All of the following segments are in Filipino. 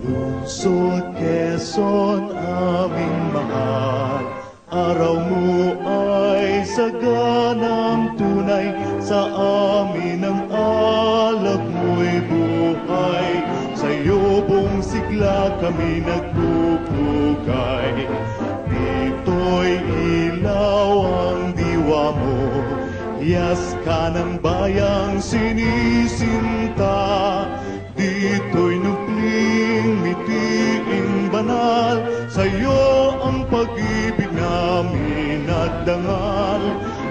Lungsod Quezon, aming mahal, araw mo ay saganang tunay, sa amin ang alab mo'y buhay, sa iyo buong sigla kami nagpupugay. Dito'y ilaw ang diwa mo, hiyas ka ng bayang sinisinta. Dito'y nukling mitiing banal, sa'yo ang pag-ibig namin at dangal.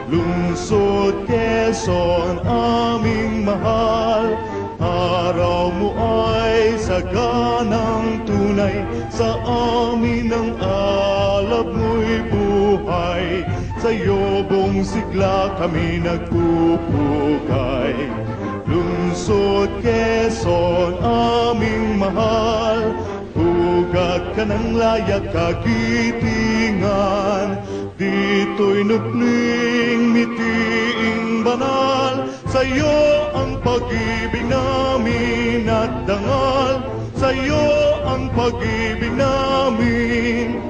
Lungsod Quezon, aming mahal, araw mo ay saganang tunay, sa amin ang alab mo'y buhay, sa'yo buong sigla kami nagpupugay. Lungsod Quezon, aming mahal, hugat ka ng layak kagitingan. Dito'y nukling mitiing banal, sa'yo ang pag-ibig namin at dangal, sa'yo ang pag-ibig namin.